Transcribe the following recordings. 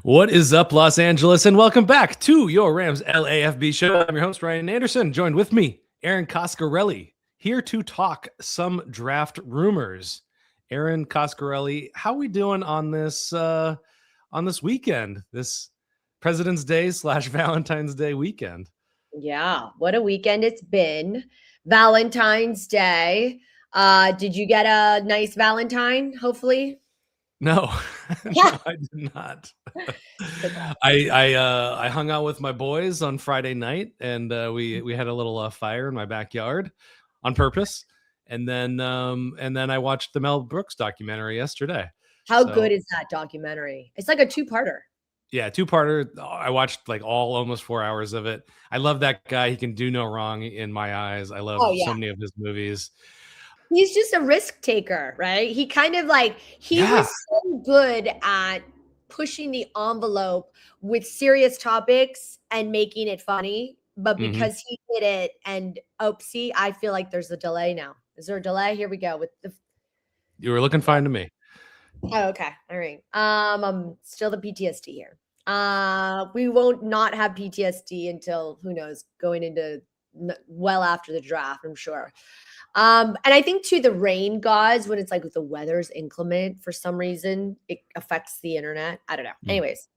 What is up, Los Angeles, and welcome back to your Rams LAFB show. I'm your host, Ryan Anderson, joined with me, Erin Coscarelli, here to talk some draft rumors. Erin Coscarelli, how we doing on this weekend, this President's Day / Valentine's Day weekend? Yeah, what a weekend it's been. Valentine's Day. Did you get a nice Valentine, hopefully? No, Yeah. no, I did not. I hung out with my boys on Friday night, and we had a little fire in my backyard on purpose, and then I watched the Mel Brooks documentary yesterday. How good is that documentary? It's like a two-parter. Yeah, two-parter. I watched like almost 4 hours of it. I love that guy. He can do no wrong in my eyes. I love so many of his movies. He's just a risk taker, right? He kind of was so good at pushing the envelope with serious topics and making it funny. But because he did it and see, I feel like there's a delay now. Is there a delay? Here we go with the. You were looking fine to me. Oh, okay. All right. I'm still the PTSD here. We won't not have PTSD until who knows, going into well after the draft, I'm sure. And I think too, the rain gods, when it's like the weather's inclement for some reason, it affects the internet. I don't know. Anyways,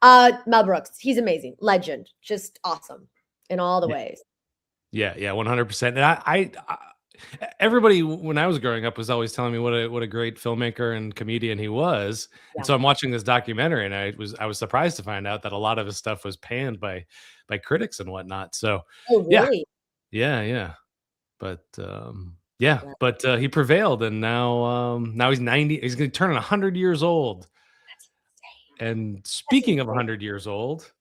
Mel Brooks, he's amazing, legend, just awesome in all the ways. Yeah, 100%. And I everybody when I was growing up was always telling me what a great filmmaker and comedian he was. Yeah. And so I'm watching this documentary, and I was surprised to find out that a lot of his stuff was panned by critics and whatnot. So really? Yeah. But he prevailed, and now he's 90. He's going to turn 100 years old. That's insane. And speaking of 100 years old,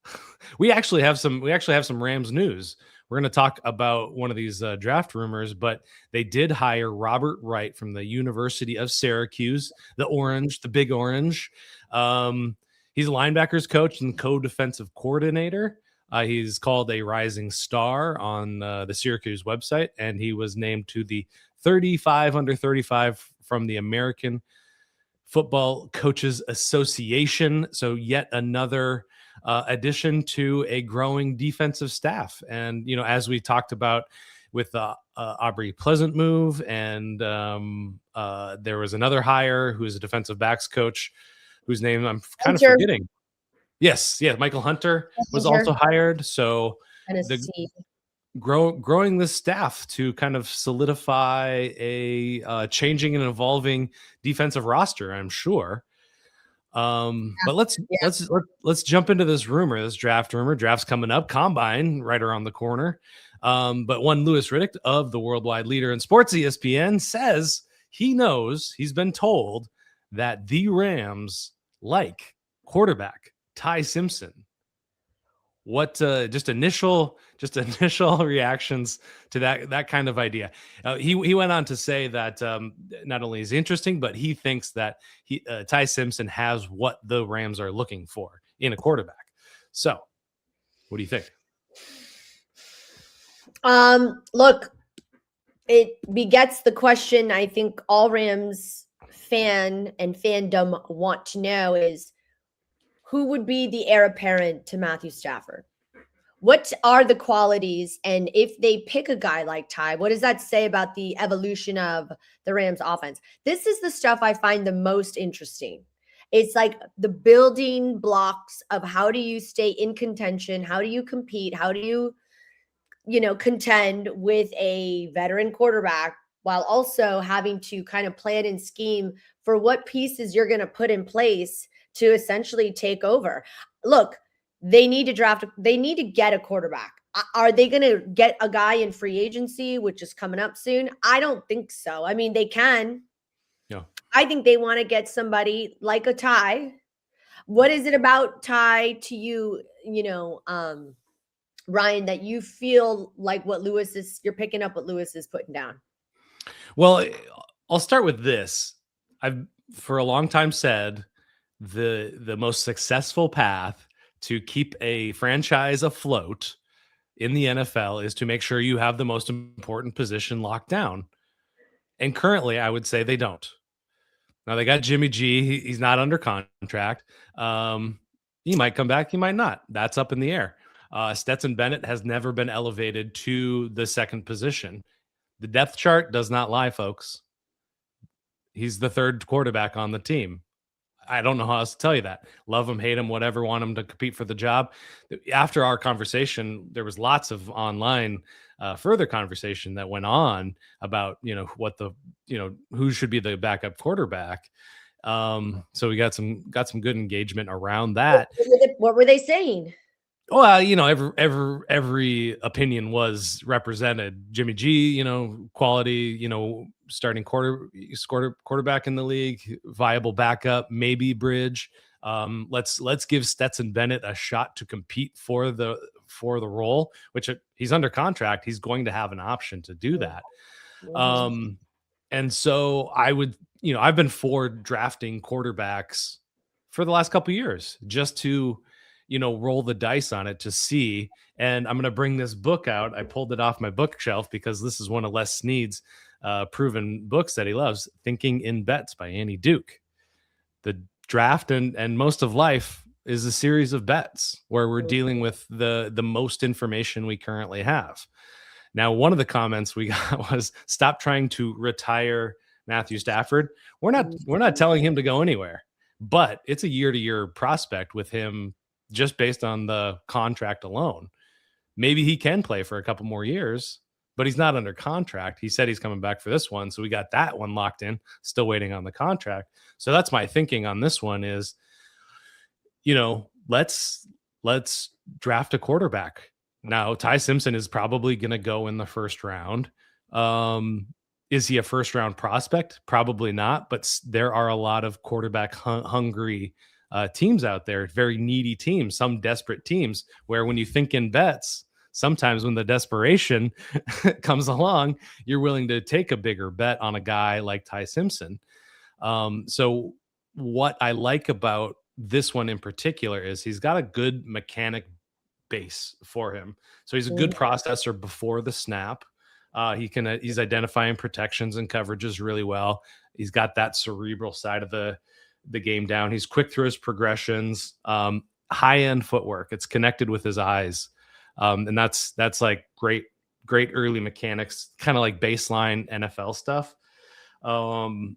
we actually have some Rams news. We're going to talk about one of these draft rumors, but they did hire Robert Wright from the University of Syracuse, the Big Orange. He's a linebackers coach and co-defensive coordinator. He's called a rising star on the Syracuse website, and he was named to the 35 under 35 from the American Football Coaches Association. So yet another addition to a growing defensive staff. And, as we talked about with the Aubrey Pleasant move, and there was another hire who is a defensive backs coach whose name I'm kind of forgetting. Yes, Michael Hunter was also hired. So growing this staff to kind of solidify a changing and evolving defensive roster, I'm sure. But let's jump into this draft rumor. Draft's coming up, combine right around the corner. But one Louis Riddick of the worldwide leader in sports, ESPN, says he's been told that the Rams like quarterback Tai Simpson. What just initial reactions to that kind of idea? He went on to say that not only is he interesting, but he thinks that Tai Simpson has what the Rams are looking for in a quarterback. So, what do you think? Look, it begets the question I think all Rams fan and fandom want to know is, who would be the heir apparent to Matthew Stafford? What are the qualities? And if they pick a guy like Ty, what does that say about the evolution of the Rams offense? This is the stuff I find the most interesting. It's like the building blocks of how do you stay in contention? How do you compete? How do you, contend with a veteran quarterback while also having to kind of plan and scheme for what pieces you're going to put in place to essentially take over. Look, they need to get a quarterback. Are they going to get a guy in free agency, which is coming up soon? I don't think so. I mean, they can. Yeah. I think they want to get somebody like a Ty. What is it about Ty to you, Ryan, that you feel like you're picking up what Louis is putting down? Well, I'll start with this. I've for a long time said the most successful path to keep a franchise afloat in the NFL is to make sure you have the most important position locked down. And currently, I would say they don't. Now they got Jimmy G. He's not under contract. He might come back. He might not. That's up in the air. Stetson Bennett has never been elevated to the second position. The depth chart does not lie, folks. He's the third quarterback on the team. I don't know how else to tell you that. Love him, hate him, whatever, want him to compete for the job. After our conversation, there was lots of online further conversation that went on about, who should be the backup quarterback. So we got some good engagement around that. What were they saying? Well, every opinion was represented. Jimmy G, quality, starting quarterback in the league, viable backup, maybe bridge. Let's give Stetson Bennett a shot to compete for the role, which he's under contract. He's going to have an option to do that. And so I would, I've been for drafting quarterbacks for the last couple of years just to, roll the dice on it to see. And I'm going to bring this book out. I pulled it off my bookshelf because this is one of Les Snead's proven books that he loves, Thinking in Bets by Annie Duke. The draft and most of life is a series of bets where we're dealing with the most information we currently have. Now, one of the comments we got was, stop trying to retire Matthew Stafford. We're not telling him to go anywhere, but it's a year-to-year prospect with him just based on the contract alone. Maybe he can play for a couple more years, but he's not under contract. He said he's coming back for this one. So we got that one locked in, still waiting on the contract. So that's my thinking on this one is, let's draft a quarterback. Now, Tai Simpson is probably going to go in the first round. Is he a first round prospect? Probably not, but there are a lot of quarterback hungry teams out there, very needy teams, some desperate teams, where when you think in bets, sometimes when the desperation comes along, you're willing to take a bigger bet on a guy like Tai Simpson. So what I like about this one in particular is he's got a good mechanic base for him. So he's a good processor before the snap. He's identifying protections and coverages really well. He's got that cerebral side of the game down. He's quick through his progressions, high-end footwork. It's connected with his eyes. And that's like great early mechanics, kind of like baseline NFL stuff. And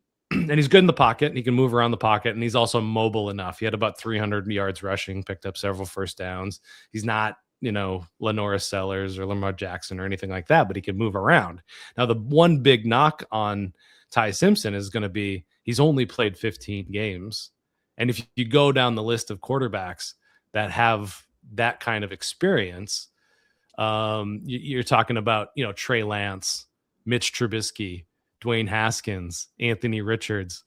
he's good in the pocket. He can move around the pocket, and he's also mobile enough. He had about 300 yards rushing, picked up several first downs. He's not, Lenora Sellers or Lamar Jackson or anything like that, but he can move around. Now, the one big knock on Tai Simpson is going to be he's only played 15 games. And if you go down the list of quarterbacks that have that kind of experience, you're talking about, Trey Lance, Mitch Trubisky, Dwayne Haskins, Anthony Richardson,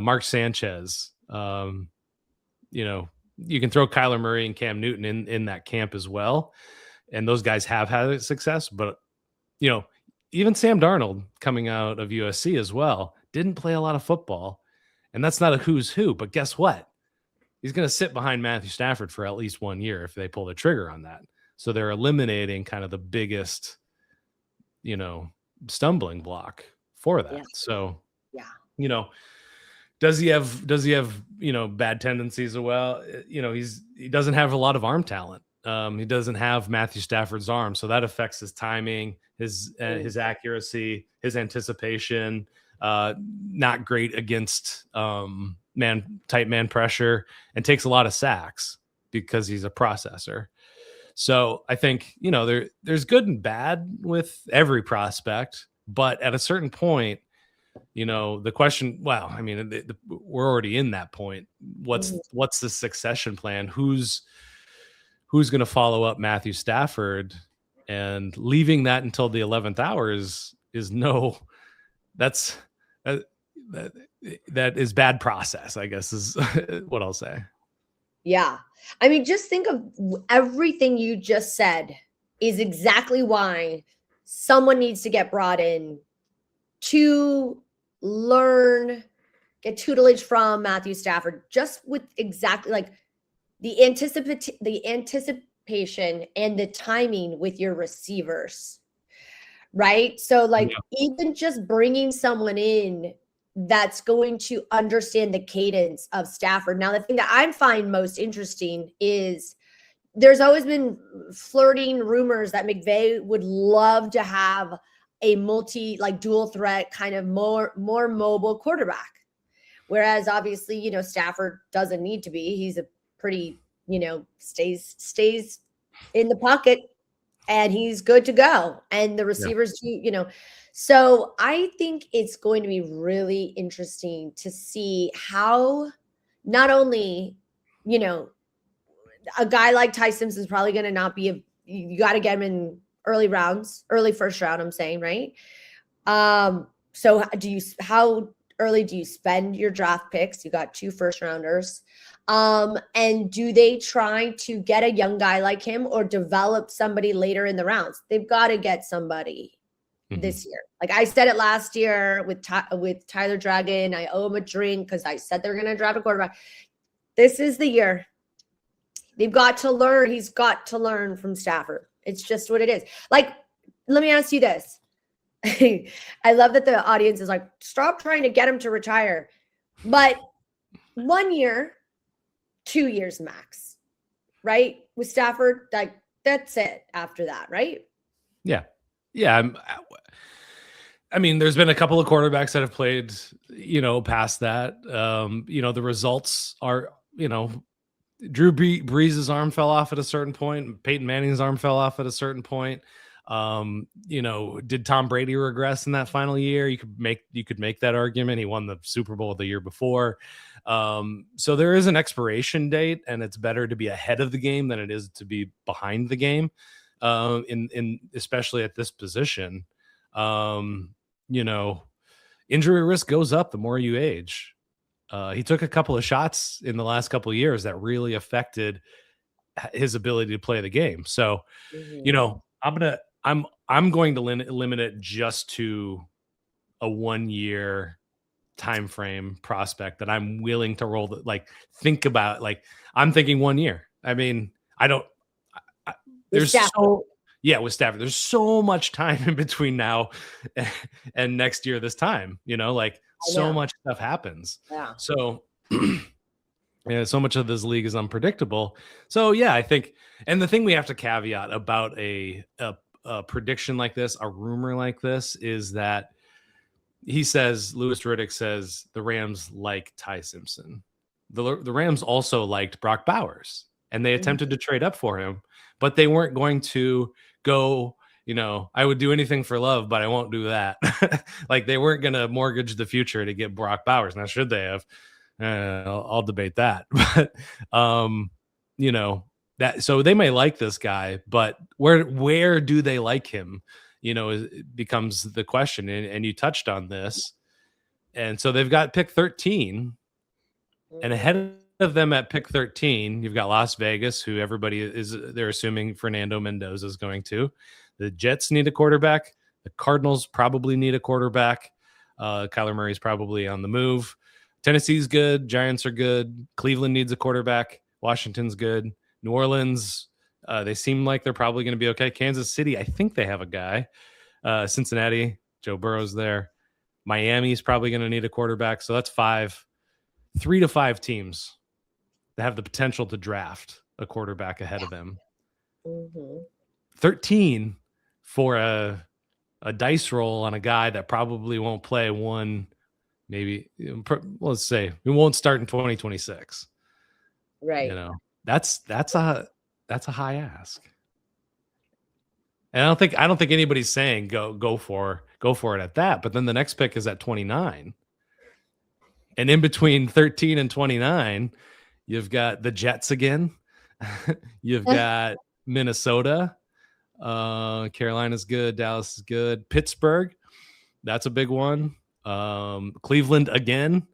Mark Sanchez. You can throw Kyler Murray and Cam Newton in that camp as well. And those guys have had success, but even Sam Darnold coming out of USC as well didn't play a lot of football. And that's not a who's who, but guess what? He's going to sit behind Matthew Stafford for at least 1 year if they pull the trigger on that. So they're eliminating kind of the biggest, stumbling block for that. Yeah. So, does he have, bad tendencies? Well, he doesn't have a lot of arm talent. He doesn't have Matthew Stafford's arm. So that affects his timing, his accuracy, his anticipation, not great against tight man pressure, and takes a lot of sacks because he's a processor. So I think, there's good and bad with every prospect, but at a certain point, the question, we're already in that point. What's the succession plan? Who's going to follow up Matthew Stafford? And leaving that until the 11th hour is that is bad process, I guess, is what I'll say. Yeah. Just think of everything you just said is exactly why someone needs to get brought in to learn, get tutelage from Matthew Stafford, just with exactly like the anticipation and the timing with your receivers, right? So even just bringing someone in that's going to understand the cadence of Stafford. Now, the thing that I find most interesting is there's always been flirting rumors that McVay would love to have a dual threat kind of more mobile quarterback. Whereas obviously, Stafford doesn't need to be. He's a pretty, stays in the pocket and he's good to go. And the receivers, so I think it's going to be really interesting to see how not only, a guy like Tai Simpson is probably going to not be you got to get him in early first round, I'm saying, right? So how early do you spend your draft picks? You got 2 first rounders. And do they try to get a young guy like him or develop somebody later in the rounds? They've got to get somebody this year. Like I said it last year with Tyler Dragon. I owe him a drink because I said they're going to draft a quarterback. This is the year. They've got to learn. He's got to learn from Stafford. It's just what it is. Like, let me ask you this. I love that the audience is like, stop trying to get him to retire. But 1 year, 2 years max, right? With Stafford, like that's it after that, right? Yeah. Yeah. I mean, there's been a couple of quarterbacks that have played, past that. The results are, Drew Brees' arm fell off at a certain point. Peyton Manning's arm fell off at a certain point. Did Tom Brady regress in that final year? You could make that argument. He won the Super Bowl the year before. So there is an expiration date, and it's better to be ahead of the game than it is to be behind the game. In especially at this position, injury risk goes up the more you age. He took a couple of shots in the last couple of years that really affected his ability to play the game. So, I'm going to limit it just to a 1 year time frame prospect that I'm willing to roll. Think about. I'm thinking 1 year. I mean, with Stafford, there's so much time in between now and next year this time, so much stuff happens. Yeah. So so much of this league is unpredictable. So yeah, I think, and the thing we have to caveat about a prediction like this, a rumor like this, is that Louis Riddick says the Rams like Ty Simpson. The Rams also liked Brock Bowers, and they attempted to trade up for him, but they weren't going to go, I would do anything for love, but I won't do that. They weren't going to mortgage the future to get Brock Bowers. Now, should they have? I'll debate that. But, that, so they may like this guy, but where do they like him? It becomes the question. And you touched on this. And so they've got pick 13, and ahead of them at pick 13, you've got Las Vegas, who they're assuming Fernando Mendoza is going to. The Jets need a quarterback. The Cardinals probably need a quarterback. Kyler Murray's probably on the move. Tennessee's good. Giants are good. Cleveland needs a quarterback. Washington's good. New Orleans, they seem like they're probably going to be okay. Kansas City, I think they have a guy. Cincinnati, Joe Burrow's there. Miami's probably going to need a quarterback. So that's 3 to 5 teams that have the potential to draft a quarterback ahead of them. 13 for a dice roll on a guy that probably won't play let's say it won't start in 2026. Right. That's a high ask. And I don't think anybody's saying go for it at that. But then the next pick is at 29. And in between 13 and 29, you've got the Jets again. You've got Minnesota. Carolina's good. Dallas is good. Pittsburgh, that's a big one. Cleveland again.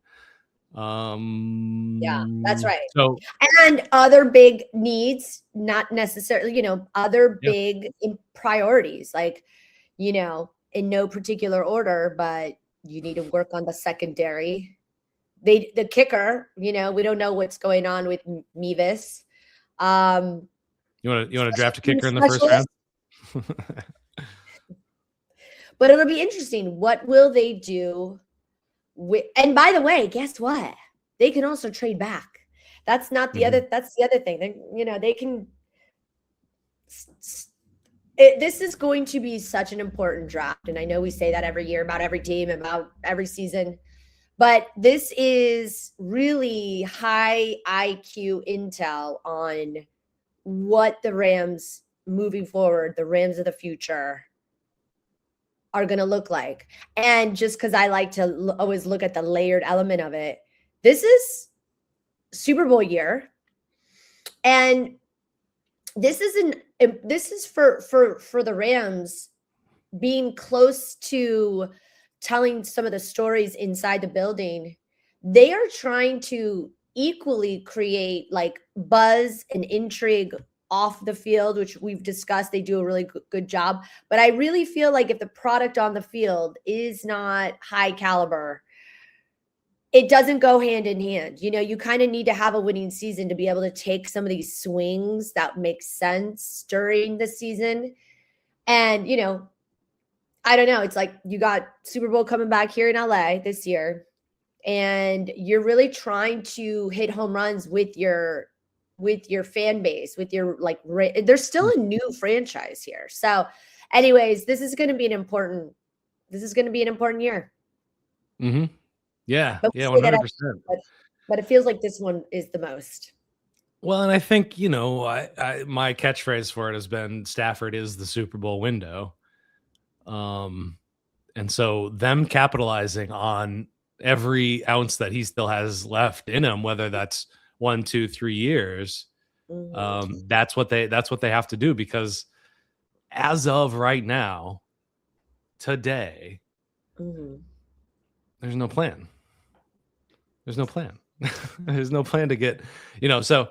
Yeah, that's right. So, and other big needs, not necessarily, other big priorities, in no particular order, but you need to work on the secondary. The kicker, we don't know what's going on with Mevis. You want to draft a kicker in the first round? But it'll be interesting. What will they do And by the way, guess what? They can also trade back. That's not the other. That's the other thing. They can. This is going to be such an important draft, and I know we say that every year about every team, about every season, but this is really high IQ intel on what the Rams moving forward, the Rams of the future, are going to look like. And just because I like to always look at the layered element of it, this is Super Bowl year, and this is for the Rams being close to telling some of the stories inside the building. They are trying to equally create like buzz and intrigue off the field, which we've discussed. They do a really good job. But I really feel like if the product on the field is not high caliber, it doesn't go hand in hand. You kind of need to have a winning season to be able to take some of these swings that make sense during the season. And, I don't know. It's like you got Super Bowl coming back here in LA this year, and you're really trying to hit home runs with your fan base, with your there's still a new franchise here. So anyways, this is going to be an important year. Mm-hmm. Yeah. Yeah. 100%. But it feels like this one is the most. Well, and I think, my catchphrase for it has been Stafford is the Super Bowl window. And so them capitalizing on every ounce that he still has left in him, whether that's 1, 2, 3 years, that's what they have to do, because as of right now, today, there's no plan. There's no plan. There's no plan to get, so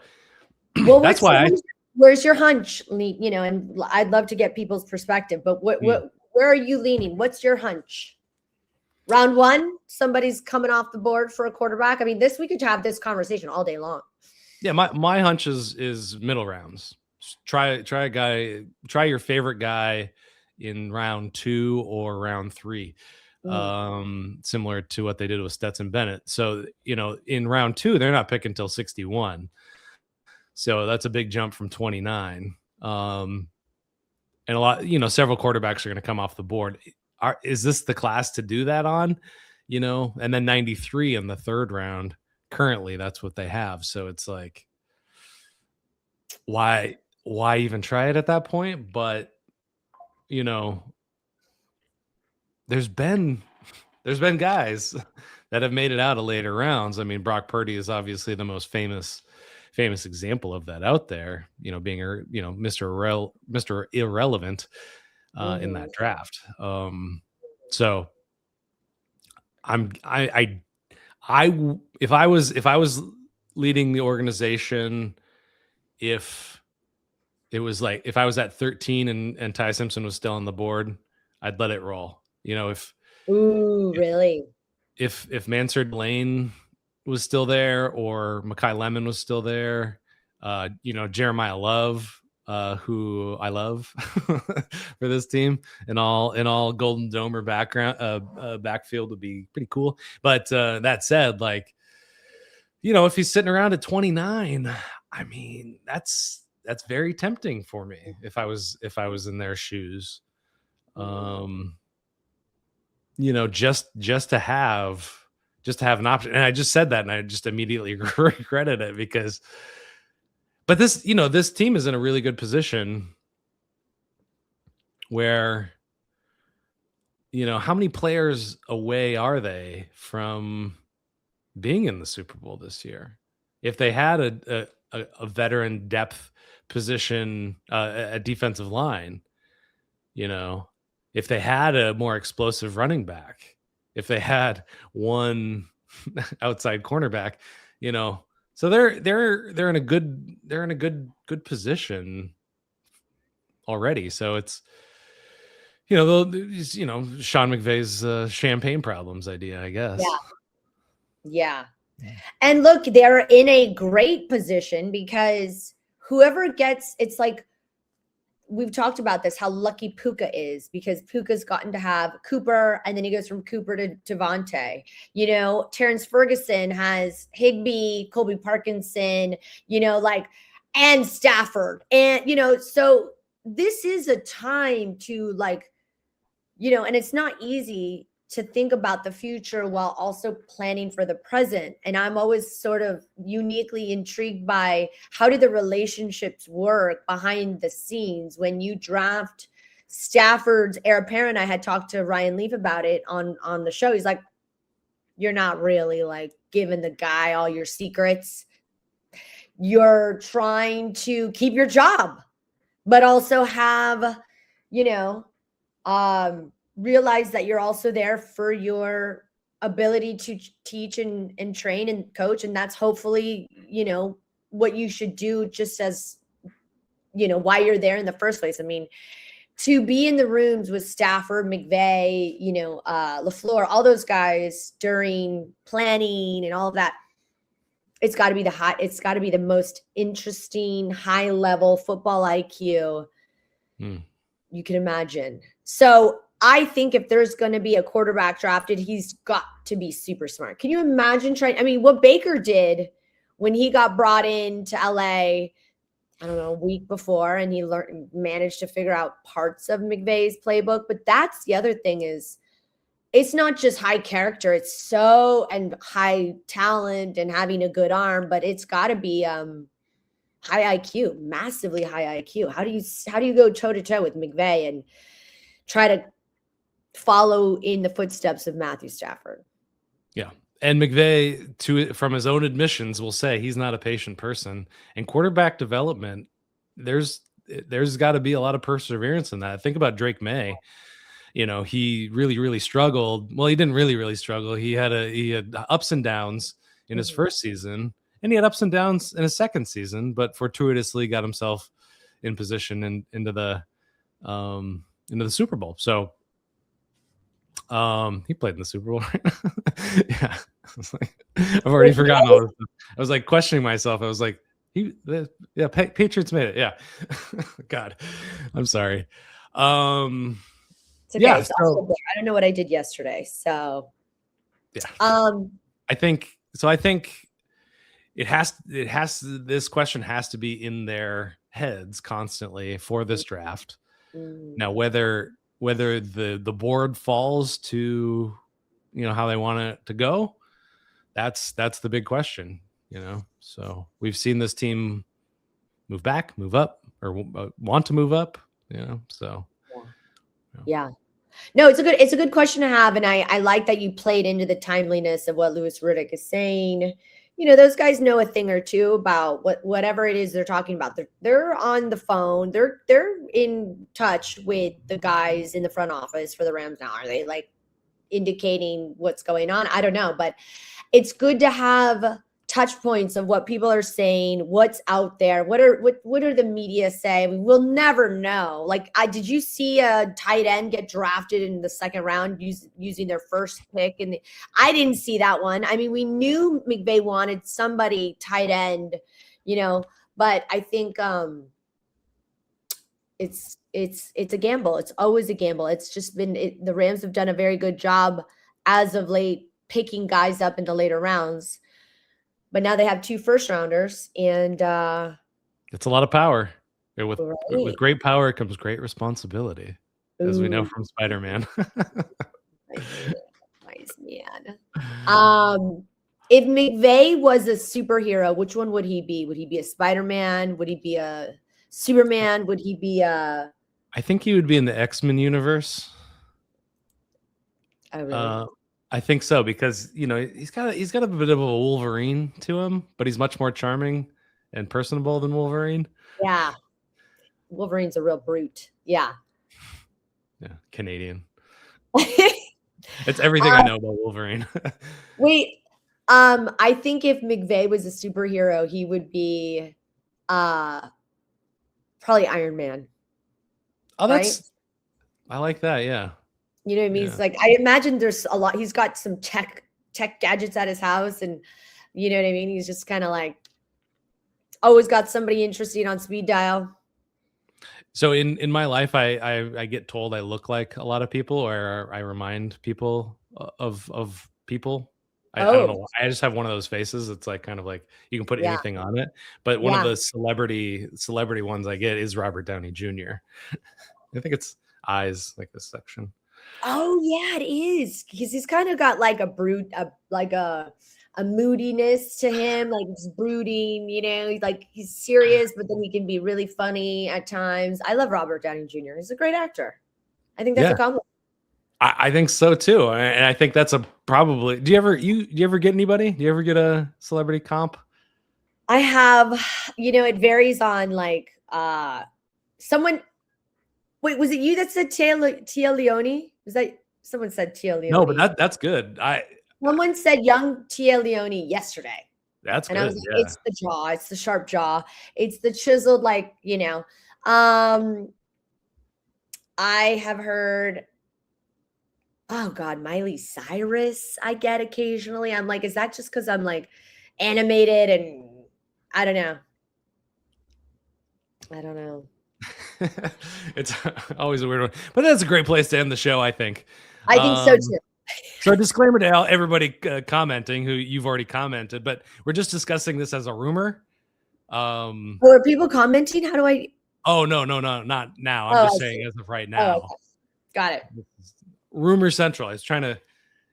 that's why where's your hunch? And I'd love to get people's perspective, but where are you leaning? What's your hunch? Round 1, somebody's coming off the board for a quarterback. I mean, we could have this conversation all day long. Yeah. My hunch is middle rounds. Try a guy, try your favorite guy in round 2 or round 3. Similar to what they did with Stetson Bennett. So, in round 2, they're not picking until 61. So that's a big jump from 29. And a lot, several quarterbacks are going to come off the board. Is this the class to do that on? And then 93 in the 3rd round. Currently, that's what they have. So it's like, why even try it at that point? But, there's been guys that have made it out of later rounds. I mean, Brock Purdy is obviously the most famous example of that out there, being Mr. Irrelevant in that draft. So if I was leading the organization, if it was like, if I was at 13 and Tai Simpson was still on the board, I'd let it roll. Really? If Mansard Lane was still there, or Mekhi Lemon was still there, Jeremiah Love, who I love for this team, and all Golden Domer backfield would be pretty cool. But that said, if he's sitting around at 29, I mean, that's very tempting for me if I was in their shoes. Just to have an option. And I just said that, and I just immediately regretted it, but this team is in a really good position where, how many players away are they from being in the Super Bowl this year? If they had a veteran depth position, a defensive line, if they had a more explosive running back, if they had one outside cornerback, so they're in a good position already. So it's, Sean McVay's champagne problems idea, I guess. Yeah. And look, they're in a great position because whoever gets, it's like we've talked about this, how lucky Puka is, because Puka's gotten to have Cooper, and then he goes from Cooper to Devontae. You know, Terrence Ferguson has Higbee, Colby Parkinson, you know, like, and Stafford. And, you know, so this is a time to, like, you know, and it's not easy to think about the future while also planning for the present. And I'm always sort of uniquely intrigued by how do the relationships work behind the scenes when you draft Stafford's heir apparent. I had talked to Ryan Leaf about it on the show. He's like, you're not really like giving the guy all your secrets. You're trying to keep your job, but also have, you know, realize that you're also there for your ability to teach and train and coach. And that's hopefully, you know, what you should do, just as, you know, why you're there in the first place. I mean, to be in the rooms with Stafford, McVay, you know, LaFleur, all those guys during planning and all of that, it's got to be it's got to be the most interesting high level football IQ you can imagine. So I think if there's going to be a quarterback drafted, he's got to be super smart. Can you imagine trying? I mean, what Baker did when he got brought into LA, I don't know, a week before, and he managed to figure out parts of McVay's playbook. But that's the other thing, is it's not just high character. It's and high talent and having a good arm, but it's got to be high IQ, massively high IQ. How do you go toe to toe with McVay and try to follow in the footsteps of Matthew Stafford? Yeah. And McVay, from his own admissions, will say he's not a patient person. And quarterback development, there's got to be a lot of perseverance in that. Think about Drake May. You know, he really, really struggled. Well, he didn't really struggle. He had ups and downs in his first season, and he had ups and downs in his second season, but fortuitously got himself in position and into the Super Bowl. So he played in the Super Bowl, right? Yeah. I've already forgotten all this stuff. I was like questioning myself. I was like, Patriots made it. Yeah. God, I'm sorry. It's okay. Yeah, I don't know what I did yesterday. So yeah. I think this question has to be in their heads constantly for this draft. Now, whether the board falls to, you know, how they want it to go, that's the big question, you know. So we've seen this team move back, move up, or want to move up, you know. So yeah. No, it's a good question to have, and I like that you played into the timeliness of what Louis Riddick is saying. You know, those guys know a thing or two about whatever it is they're talking about. They're on the phone. They're in touch with the guys in the front office for the Rams now. Are they like indicating what's going on? I don't know, but it's good to have touch points of what people are saying, what's out there, what are the media say. We'll never know. Like, did you see a tight end get drafted in the second round using their first pick? And I didn't see that one. I mean, we knew McVay wanted somebody tight end, you know, but I think it's a gamble. It's always a gamble. It's just been the Rams have done a very good job as of late picking guys up into later rounds. But now they have 2 first rounders, and it's a lot of power. With great power comes great responsibility, as we know from Spider-Man. Nice man. If McVay was a superhero, which one would he be? Would he be a Spider-Man? Would he be a Superman? Would he be a? I think he would be in the X-Men universe. Oh, really? I think so, because, you know, he's got a bit of a Wolverine to him, but he's much more charming and personable than Wolverine. Yeah. Wolverine's a real brute. Yeah. Yeah. Canadian. It's everything I know about Wolverine. Wait, I think if McVay was a superhero, he would be probably Iron Man. Oh, right? I like that. Yeah. You know what I mean? Yeah. It's like, I imagine there's a lot. He's got some tech gadgets at his house, and you know what I mean? He's just kind of like always got somebody interested on speed dial. So in my life, I get told I look like a lot of people, or I remind people of people. I don't Oh, know why. I just have one of those faces. It's like kind of like you can put yeah, anything on it. But one of yeah. the celebrity ones I get is Robert Downey Jr. I think it's eyes, like this section. Oh, yeah, it is because he's kind of got like like a moodiness to him, like he's brooding. He's serious, but then he can be really funny at times. I love Robert Downey Jr. He's a great actor. I think that's a Yeah, compliment. I think so too, and I think that's a probably. Do you ever get anybody? Do you ever get a celebrity comp? I have, it varies on like someone. Wait, was it you that said Tia Leone? Was that someone said Tia No, but Leone? that's good. Someone said young Tia Leone yesterday. That's And I was good. like, Yeah. it's the jaw, it's the sharp jaw, it's the chiseled, I have heard, oh God, Miley Cyrus, I get occasionally. I'm like, is that just because I'm like animated and I don't know. I don't know. It's always a weird one, but that's a great place to end the show, I think. I think so too. So a disclaimer to everybody commenting who you've already commented, but we're just discussing this as a rumor. Oh, are people commenting? How do I? Oh, no, not now. I'm Oh, just I saying see. as of right Oh, now. okay. Got it. Rumor Central. I was trying to,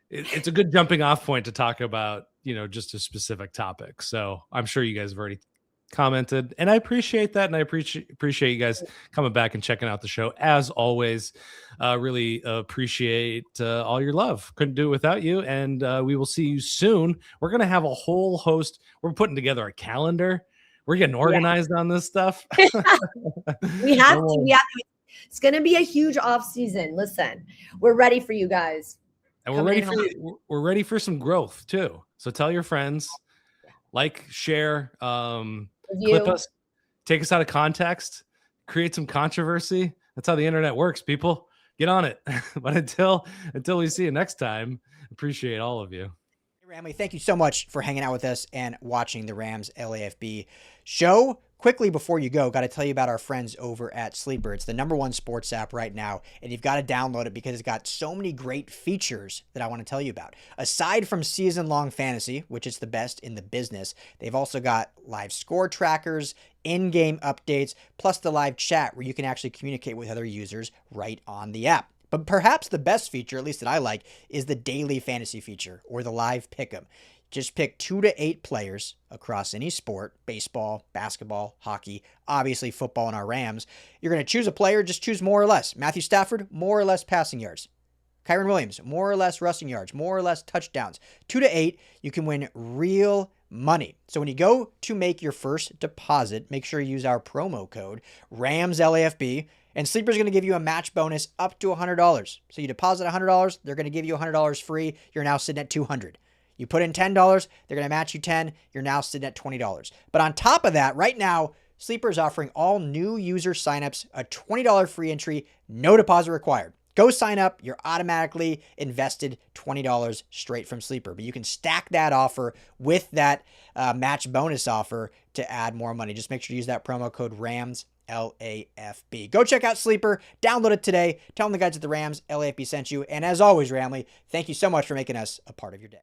it's a good jumping off point to talk about, just a specific topic. So I'm sure you guys have already commented, and I appreciate that. And I appreciate you guys coming back and checking out the show as always. Really appreciate all your love. Couldn't do it without you. And we will see you soon. We're going to have a whole host. We're putting together a calendar. We're getting organized on this stuff. We have to. We have to. It's going to be a huge off season. Listen, we're ready for you guys. And we're ready for some growth too. So tell your friends, like, share, clip us, take us out of context, create some controversy. That's how the internet works, people. Get on it. But until we see you next time, appreciate all of you. Hey, Ramley, thank you so much for hanging out with us and watching the Rams LAFB show. Quickly before you go, got to tell you about our friends over at Sleeper. It's the #1 sports app right now, and you've got to download it because it's got so many great features that I want to tell you about. Aside from season-long fantasy, which is the best in the business, they've also got live score trackers, in-game updates, plus the live chat where you can actually communicate with other users right on the app. But perhaps the best feature, at least that I like, is the daily fantasy feature or the live pick'em. Just pick 2 to 8 players across any sport, baseball, basketball, hockey, obviously football and our Rams. You're going to choose a player, just choose more or less. Matthew Stafford, more or less passing yards. Kyron Williams, more or less rushing yards, more or less touchdowns. 2 to 8, you can win real money. So when you go to make your first deposit, make sure you use our promo code RAMSLAFB, and Sleeper's going to give you a match bonus up to $100. So you deposit $100, they're going to give you $100 free. You're now sitting at $200. You put in $10, they're going to match you $10. You're now sitting at $20. But on top of that, right now, Sleeper is offering all new user signups a $20 free entry, no deposit required. Go sign up. You're automatically invested $20 straight from Sleeper. But you can stack that offer with that match bonus offer to add more money. Just make sure to use that promo code RAMS. LAFB. Go check out Sleeper. Download it today. Tell them the guys at the Rams LAFB sent you. And as always, Ramley, thank you so much for making us a part of your day.